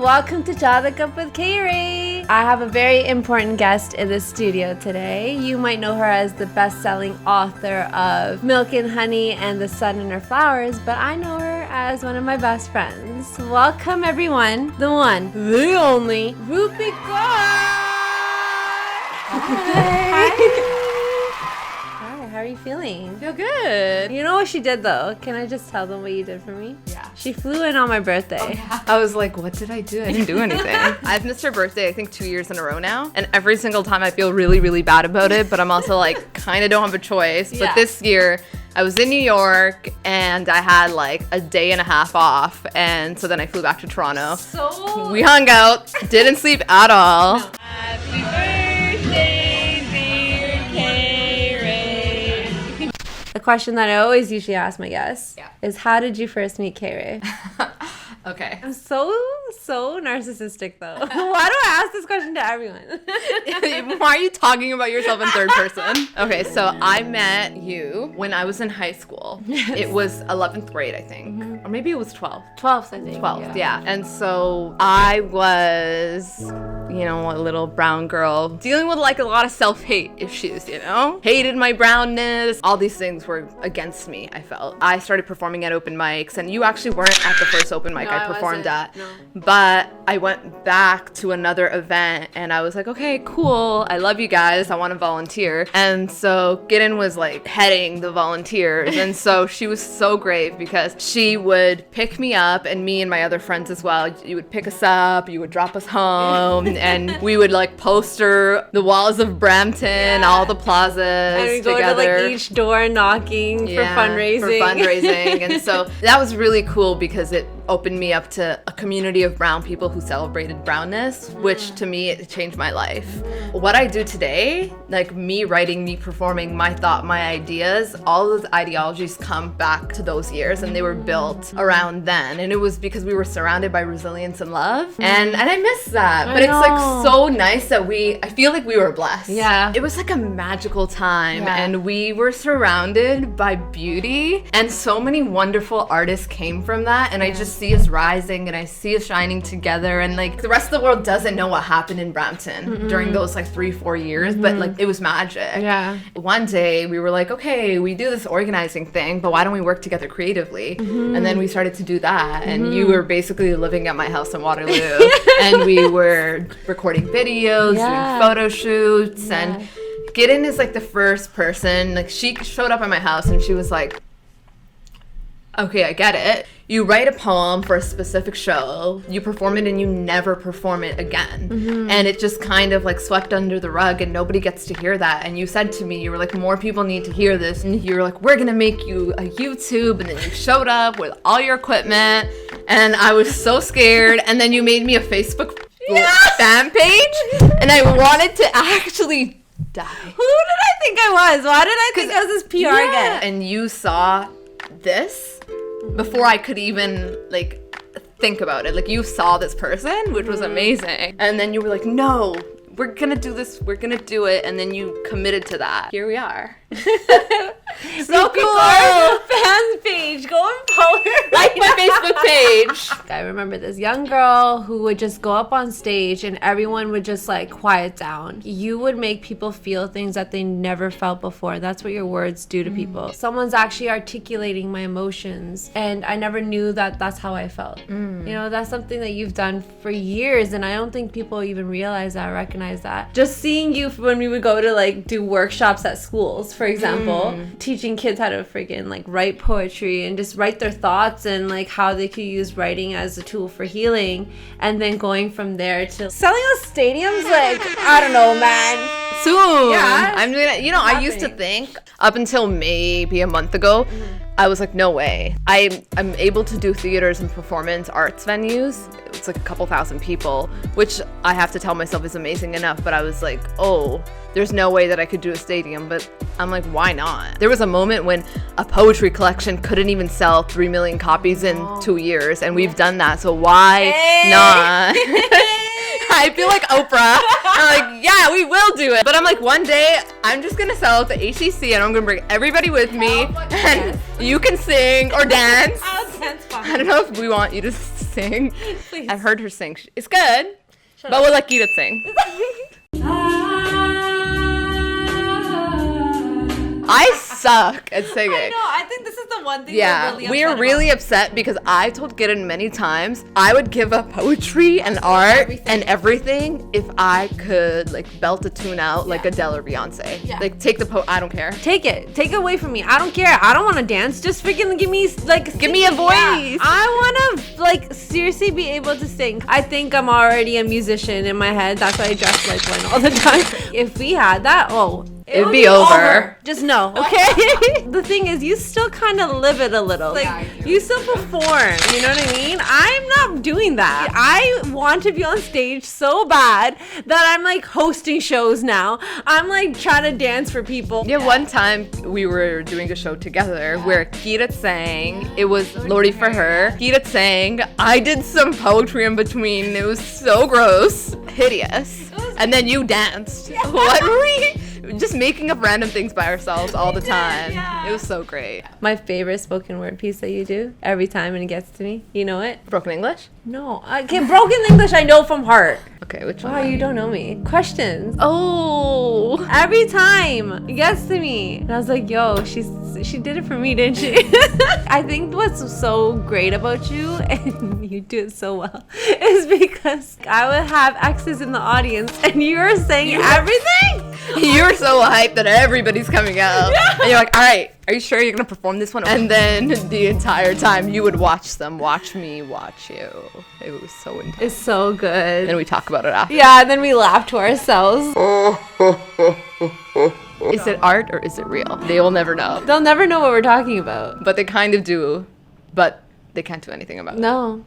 welcome to Chai Cup with KayRay. I have a very important guest in the studio today. You might know her as the best-selling author of Milk and Honey and The Sun and Her Flowers, but I know her as one of my best friends. Welcome everyone, the one, the only, Rupi Kaur. Hi. How are you feeling? I feel good. You know what she did though? Can I just tell them what you did for me? Yeah. She flew in on my birthday. Oh, yeah. I was like, what did I do? I didn't do anything. I've missed her birthday, I think 2 years in a row now. And every single time I feel really, really bad about it. But I'm also like, kind of don't have a choice. Yeah. But this year, I was in New York and I had like a day and a half off. And so then I flew back to Toronto. So we hung out, didn't sleep at all. No. Happy birthday, dear KayRay. The question that I always usually ask my guests is, how did you first meet KayRay? Okay. I'm so narcissistic though. Why do I ask this question to everyone? Why are you talking about yourself in third person? Okay, so I met you when I was in high school. Yes. It was 11th grade, I think. Mm-hmm. Or maybe it was 12th. 12th, I think. 12th, yeah. And so I was, you know, a little brown girl dealing with like a lot of self-hate issues, you know? Hated my brownness. All these things were against me, I felt. I started performing at open mics, and you actually weren't at the first open mic I performed at. No. But I went back to another event and I was like, okay, cool. I love you guys. I want to volunteer. And so Gideon was like heading the volunteers. And so she was so great because she would pick me up, and me and my other friends as well. You would pick us up, you would drop us home, and we would like poster the walls of Brampton, all the plazas And we go together. to like each door knocking for fundraising. For fundraising. And so that was really cool because it opened me up to a community of brown people who celebrated brownness, which to me, it changed my life. What I do today, like me writing, me performing, my thought, my ideas, all those ideologies come back to those years, and they were built around then. And it was because we were surrounded by resilience and love. And I miss that. But it's like so nice that I feel like we were blessed. Yeah. It was like a magical time, and we were surrounded by beauty, and so many wonderful artists came from that. And I just see us rising, and I see us shining together, and like the rest of the world doesn't know what happened in Brampton during those like 3-4 years, but like it was magic. Yeah. One day we were like, okay, we do this organizing thing, but why don't we work together creatively? And then we started to do that, and you were basically living at my house in Waterloo, and we were recording videos, doing photo shoots, and Gideon is like the first person, like she showed up at my house and she was like, okay, I get it. You write a poem for a specific show, you perform it, and you never perform it again. And it just kind of like swept under the rug, and nobody gets to hear that. And you said to me, you were like, more people need to hear this. And you were like, we're gonna make you a YouTube. And then you showed up with all your equipment, and I was so scared. And then you made me a Facebook fan page, and I wanted to actually die. Who did I think I was? Why did I think I was this PR guy? And you saw this before I could even like think about it. Like you saw this person, which was amazing. And then you were like, no, we're gonna do this, we're gonna do it. And then you committed to that. Here we are. So cool. Fans page. Go and follow her. Like my Facebook page. I remember this young girl who would just go up on stage and everyone would just like quiet down. You would make people feel things that they never felt before. That's what your words do to people. Someone's actually articulating my emotions, and I never knew that that's how I felt. You know, that's something that you've done for years, and I don't think people even realize that, recognize that. Just seeing you when we would go to like do workshops at schools, for example, teaching kids how to freaking like write poetry and just write their thoughts, and like how they could use writing as a tool for healing, and then going from there to selling out stadiums. Like, I don't know, man. Soon. Yeah. I'm gonna, you know, I used to think up until maybe a month ago, I was like, no way. I'm able to do theaters and performance arts venues. It's like a couple thousand people, which I have to tell myself is amazing enough. But I was like, oh, there's no way that I could do a stadium. But I'm like, why not? There was a moment when a poetry collection couldn't even sell 3 million copies in 2 years. And we've done that. So why not? I feel like Oprah. I'm like, yeah, we will do it. But I'm like, one day I'm just gonna sell it to HCC, and I'm gonna bring everybody with me, and you can sing or dance. I'll dance fine. I don't know if we want you to sing sing. Please. I've heard her sing. It's good, but we'll let Geeta sing. I suck at singing. I know. I think this is the one thing. Yeah, we are really upset because I told Gideon many times I would give up poetry and art and everything if I could like belt a tune out like Adele or Beyonce. Yeah. Like take the I don't care. Take it away from me. I don't care. I don't want to dance. Just freaking give me like. Give me a voice. Yeah. I want to like seriously be able to sing. I think I'm already a musician in my head. That's why I dress like one all the time. If we had that, it'd be over. Just know, okay? The thing is, you still kind of live it a little. Like, you still perform, you know what I mean? I'm not doing that. I want to be on stage so bad that I'm like hosting shows now. I'm like trying to dance for people. Yeah, one time we were doing a show together where Geeta sang. It was Lordy for her. Geeta sang. I did some poetry in between. It was so gross. Hideous. And then you danced. Yeah. What were we? Just making up random things by ourselves all the time. It was so great. My favorite spoken word piece that you do every time and it gets to me. You know it? Broken English? No. Okay, broken English I know from heart. Okay, which one? Wow, you don't know me. Questions. Oh. Every time it gets to me. And I was like, yo, she did it for me, didn't she? I think what's so great about you, and you do it so well, is because I would have exes in the audience and you're saying everything. You're so hyped that everybody's coming out. Yeah. And you're like, all right, are you sure you're going to perform this one? And then the entire time you would watch them, watch me, watch you. It was so intense. It's so good. And we talk about it after. Yeah, and then we laugh to ourselves. Is it art or is it real? They will never know. They'll never know what we're talking about. But they kind of do. But they can't do anything about it. No.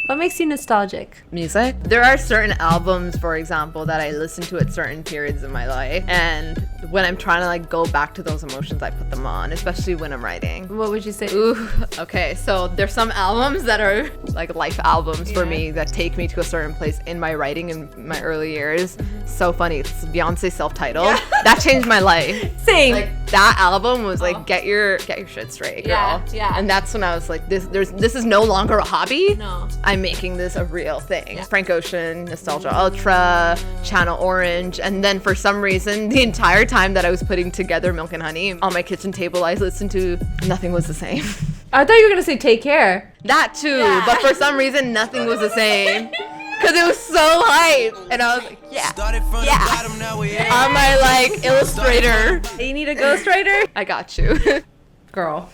What makes you nostalgic? Music. There are certain albums, for example, that I listen to at certain periods of my life. And when I'm trying to like go back to those emotions, I put them on, especially when I'm writing. What would you say? Ooh, okay. So there's some albums that are like life albums for me that take me to a certain place in my writing in my early years. So funny. It's Beyonce's Self-Titled. Yeah. That changed my life. Same. Like that album was like get your shit straight, girl. Yeah. And that's when I was like, this is no longer a hobby. No. I'm making this a real thing. Yeah. Frank Ocean, Nostalgia Ultra, Channel Orange, and then for some reason, the entire time that I was putting together Milk and Honey on my kitchen table, I listened to Nothing Was the Same. I thought you were gonna say Take Care. That too, but for some reason, nothing was the same. Because it was so hype. And I was like, yeah. I'm my like illustrator. You need a ghostwriter? I got you. Girl.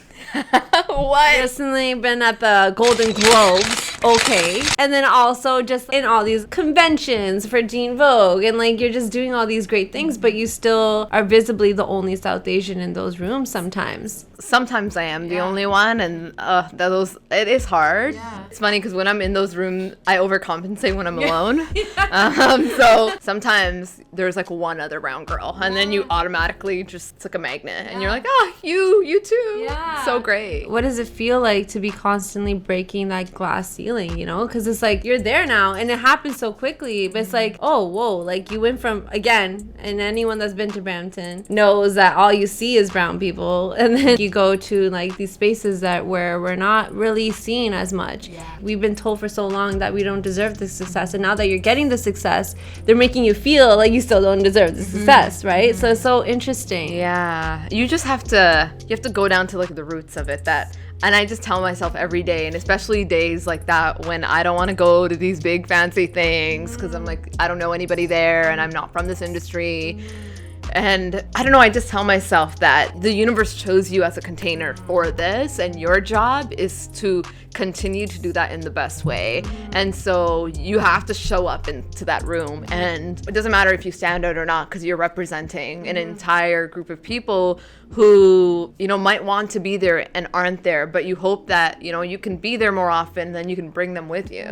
What? Recently been at the Golden Globes. Okay. And then also just in all these conventions for Teen Vogue. And like you're just doing all these great things, but you still are visibly the only South Asian in those rooms sometimes. Sometimes I am the only one, and it is hard. Yeah. It's funny because when I'm in those rooms, I overcompensate when I'm alone. So sometimes there's like one other brown girl, and then you automatically just it's like a magnet, and you're like, oh, you too. Yeah. So great. What does it feel like to be constantly breaking that glass ceiling, you know? Because it's like you're there now, and it happens so quickly, but it's like, oh, whoa, like you went from, again, and anyone that's been to Brampton knows that all you see is brown people, and then you go to like these spaces where we're not really seen as much. Yeah. We've been told for so long that we don't deserve the success, and now that you're getting the success, they're making you feel like you still don't deserve the success, right? So it's so interesting. Yeah, you have to go down to like the roots of it. And I just tell myself every day, and especially days like that when I don't want to go to these big fancy things because I'm like, I don't know anybody there and I'm not from this industry. And I don't know, I just tell myself that the universe chose you as a container for this, and your job is to continue to do that in the best way. And so you have to show up into that room, and it doesn't matter if you stand out or not because you're representing an entire group of people who, you know, might want to be there and aren't there, but you hope that, you know, you can be there more often, then you can bring them with you.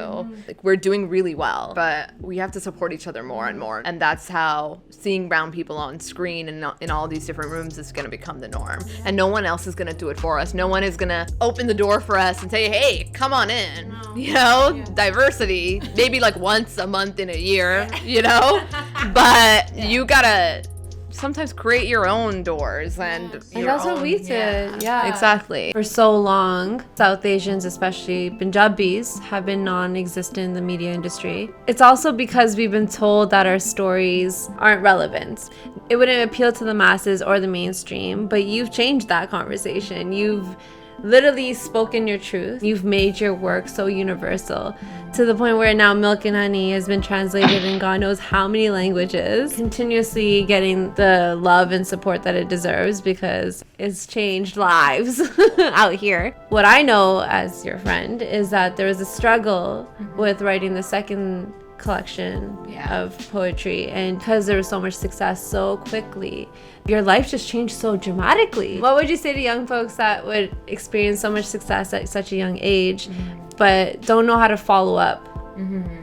Like, we're doing really well, but we have to support each other more and more. And that's how seeing brown people on screen and in all these different rooms is going to become the norm. And no one else is going to do it for us. No one is going to open the door for us and say, hey, come on in. You know, diversity, maybe like once a month in a year, you know, but you gotta sometimes create your own doors and that's what we did. Yeah, exactly. For so long, South Asians, especially Punjabis, have been non-existent in the media industry. It's also because we've been told that our stories aren't relevant. It wouldn't appeal to the masses or the mainstream, but you've changed that conversation. You've literally spoken your truth. You've made your work so universal to the point where now Milk and Honey has been translated in God knows how many languages, continuously getting the love and support that it deserves because it's changed lives out here. What I know as your friend is that there was a struggle with writing the second collection of poetry, and because there was so much success so quickly, your life just changed so dramatically. What would you say to young folks that would experience so much success at such a young age but don't know how to follow up?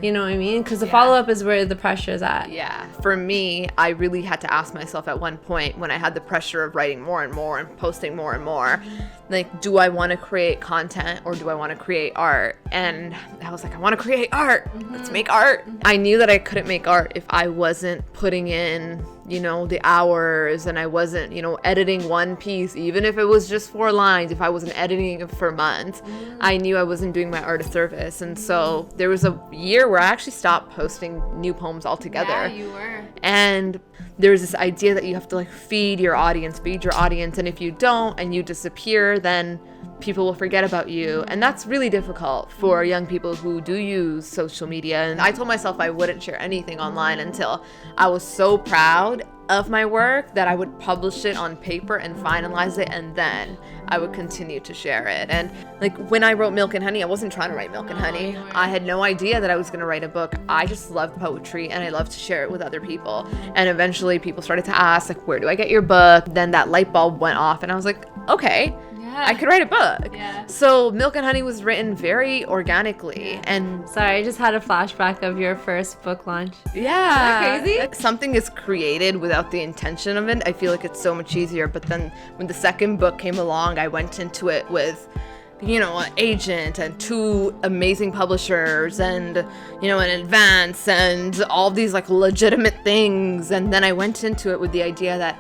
You know what I mean? Because the follow-up is where the pressure is at. Yeah. For me, I really had to ask myself at one point when I had the pressure of writing more and more and posting more and more, like, do I want to create content or do I want to create art? And I was like, I want to create art. Let's make art. I knew that I couldn't make art if I wasn't putting in, you know, the hours, and I wasn't, you know, editing one piece, even if it was just 4 lines, if I wasn't editing it for months, I knew I wasn't doing my art a service. And so there was a year where I actually stopped posting new poems altogether. Yeah, you were. And there's this idea that you have to like feed your audience. And if you don't and you disappear, then people will forget about you. And that's really difficult for young people who do use social media. And I told myself I wouldn't share anything online until I was so proud of my work that I would publish it on paper and finalize it, and then I would continue to share it. And like when I wrote Milk and Honey, I wasn't trying to write Milk and Honey. I had no idea that I was going to write a book. I just loved poetry and I loved to share it with other people. And eventually people started to ask, like, where do I get your book? Then that light bulb went off and I was like, okay, I could write a book. Yeah. So Milk and Honey was written very organically. And sorry, I just had a flashback of your first book launch. yeah. Isn't that crazy? Like, something is created without the intention of it, I feel like it's so much easier. But then when the second book came along, I went into it with, you know, an agent and 2 amazing publishers and, you know, an advance and all these like legitimate things. And then I went into it with the idea that,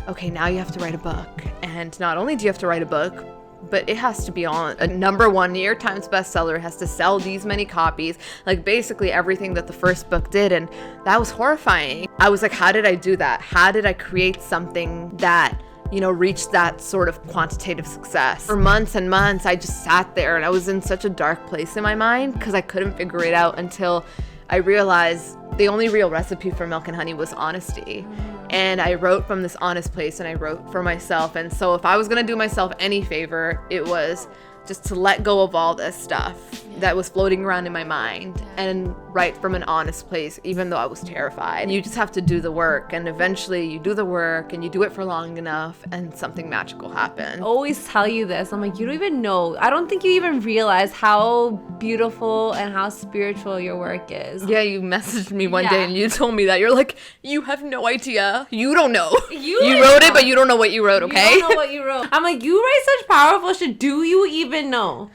okay, now you have to write a book. And not only do you have to write a book, but it has to be on a #1 New York Times bestseller, has to sell these many copies, like basically everything that the first book did. And that was horrifying. I was like, how did I do that? How did I create something that, you know, reached that sort of quantitative success? For months and months, I just sat there and I was in such a dark place in my mind because I couldn't figure it out until I realized the only real recipe for Milk and Honey was honesty. And I wrote from this honest place and I wrote for myself. And so if I was going to do myself any favor, it was just to let go of all this stuff that was floating around in my mind and write from an honest place, even though I was terrified. You just have to do the work, and eventually you do the work and you do it for long enough and something magical happens. I always tell you this. I'm like, you don't even know. I don't think you even realize how beautiful and how spiritual your work is. Yeah, you messaged me one day and you told me that. You're like, you have no idea. You don't know. You wrote it, but you don't know what you wrote, okay? You don't know what you wrote. I'm like, you write such powerful shit. Do you even know?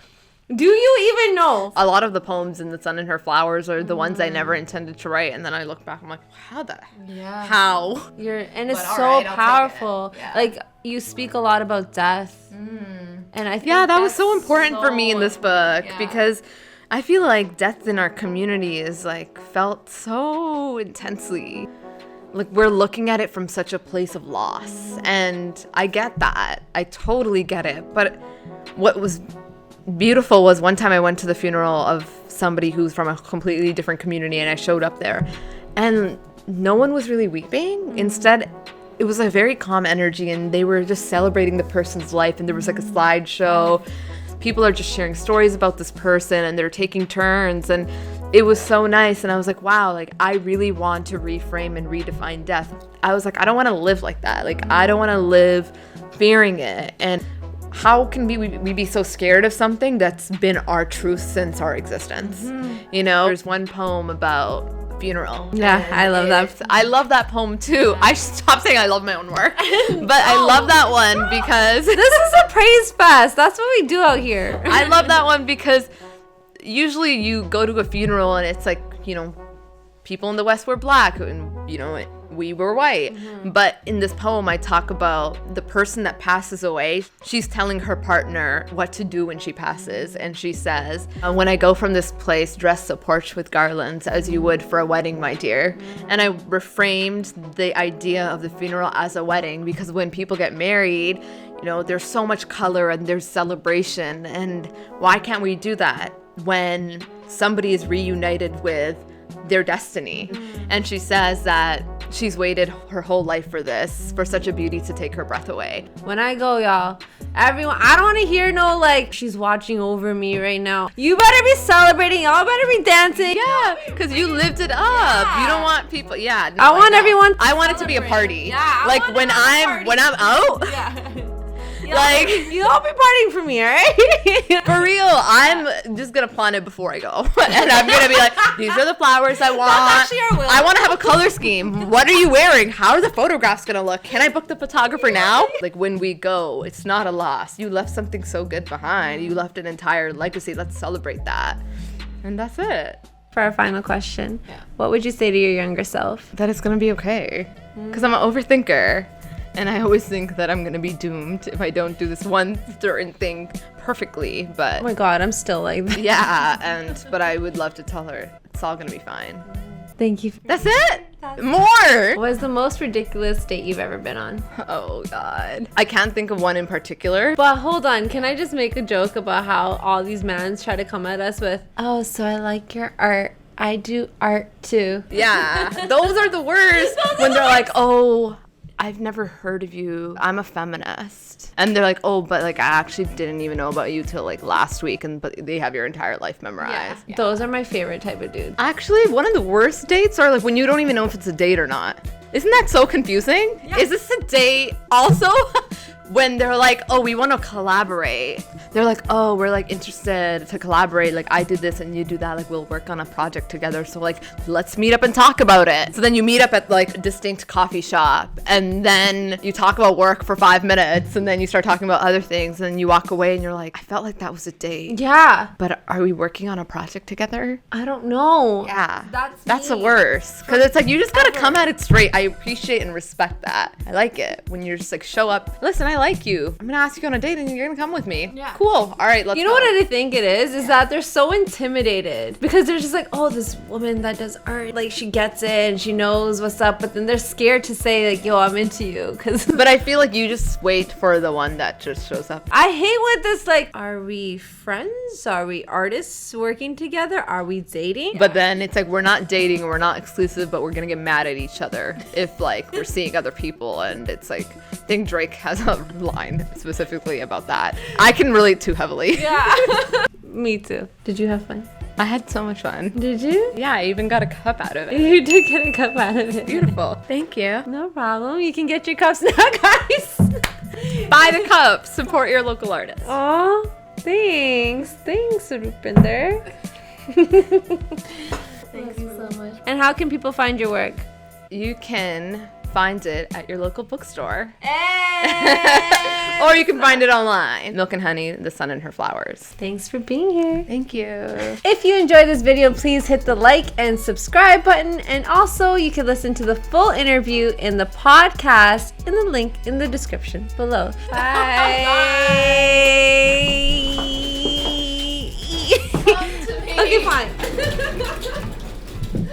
Do you even know? A lot of the poems in The Sun and Her Flowers are the ones I never intended to write, and then I look back, I'm like, how the? Yeah. How? And it's so powerful. Yeah. Like, you speak a lot about death, and I think that was so important for me in this book because I feel like death in our community is like felt so intensely. Like, we're looking at it from such a place of loss, and I get that. I totally get it. But what was beautiful was one time I went to the funeral of somebody who's from a completely different community, and I showed up there and no one was really weeping. Instead, it was a very calm energy, and they were just celebrating the person's life, and there was like a slideshow. People are just sharing stories about this person and they're taking turns, and it was so nice. And I was like, wow, like I really want to reframe and redefine death. I was like, I don't want to live like that. Like, I don't want to live fearing it. And how can we be so scared of something that's been our truth since our existence? You know, there's one poem about funeral. Yeah, I love that. I love that poem too. I should stop saying I love my own work, but I love that one because this is a praise fest. That's what we do out here. I love that one because usually you go to a funeral and it's like, you know, people in the West wear black, and you know, we were white. But in this poem, I talk about the person that passes away. She's telling her partner what to do when she passes. And she says, when I go from this place, dress the porch with garlands as you would for a wedding, my dear. And I reframed the idea of the funeral as a wedding, because when people get married, you know, there's so much color and there's celebration. And why can't we do that when somebody is reunited with their destiny? And she says that she's waited her whole life for this, for such a beauty to take her breath away. When I go, y'all, everyone, I don't want to hear no like, she's watching over me right now. You better be celebrating. Y'all better be dancing. Yeah, because you lived it up. Yeah. You don't want people. Yeah. No, I want everyone. I want it to be a party. Yeah. Like when I'm out. Yeah. Like, you all be partying for me, all right? For real, I'm just gonna plan it before I go, and I'm gonna be like, these are the flowers I want. That's actually our will. I want to have a color scheme. What are you wearing? How are the photographs gonna look? Can I book the photographer now? Like when we go, it's not a loss. You left something so good behind. You left an entire legacy. Let's celebrate that, and that's it. For our final question, what would you say to your younger self? That it's gonna be okay, because I'm an overthinker. And I always think that I'm going to be doomed if I don't do this one certain thing perfectly, but... Oh my God, I'm still like that. Yeah, but I would love to tell her it's all going to be fine. Thank you. That's it? More! What is the most ridiculous date you've ever been on? Oh, God. I can't think of one in particular. But hold on, can I just make a joke about how all these mans try to come at us with, oh, so I like your art. I do art too. Yeah, those are the worst. When they're like, oh... I've never heard of you. I'm a feminist. And they're like, oh, but like I actually didn't even know about you till like last week, but they have your entire life memorized. Yeah. Those are my favorite type of dudes. Actually, one of the worst dates are like when you don't even know if it's a date or not. Isn't that so confusing? Yeah. Is this a date? Also, when they're like, oh, we want to collaborate. They're like, oh, we're like interested to collaborate. Like I did this and you do that. Like we'll work on a project together. So like, let's meet up and talk about it. So then you meet up at like a distinct coffee shop and then you talk about work for 5 minutes and then you start talking about other things and you walk away and you're like, I felt like that was a date. Yeah. But are we working on a project together? I don't know. Yeah. That's the worst. Because it's like, you just got to come at it straight. I appreciate and respect that. I like it when you're just like, show up. Listen, I like you. I'm going to ask you on a date and you're going to come with me. Yeah. Cool. All right, let's You know go. what I think it is that they're so intimidated because they're just like, oh, this woman that does art, like she gets it and she knows what's up, but then they're scared to say like, yo, I'm into you. But I feel like you just wait for the one that just shows up. I hate with this, like, are we friends? Are we artists working together? Are we dating? But then it's like, we're not dating, we're not exclusive, but we're gonna get mad at each other if like we're seeing other people. And it's like, I think Drake has a line specifically about that. I can relate too heavily. Yeah. Me too. Did you have fun? I had so much fun. Did you? Yeah, I even got a cup out of it. You did get a cup out of it. Beautiful. Thank you. No problem. You can get your cups now, guys. Buy the cup. Support your local artists. Aw, thanks. Thanks, Rupinder. Thank you so much. And how can people find your work? You can find it at your local bookstore. Hey! Or you can find it online. Milk and Honey, The Sun and Her Flowers. Thanks for being here. Thank you. If you enjoyed this video, please hit the like and subscribe button. And also, you can listen to the full interview in the podcast in the link in the description below. Bye. Bye. Okay, fine.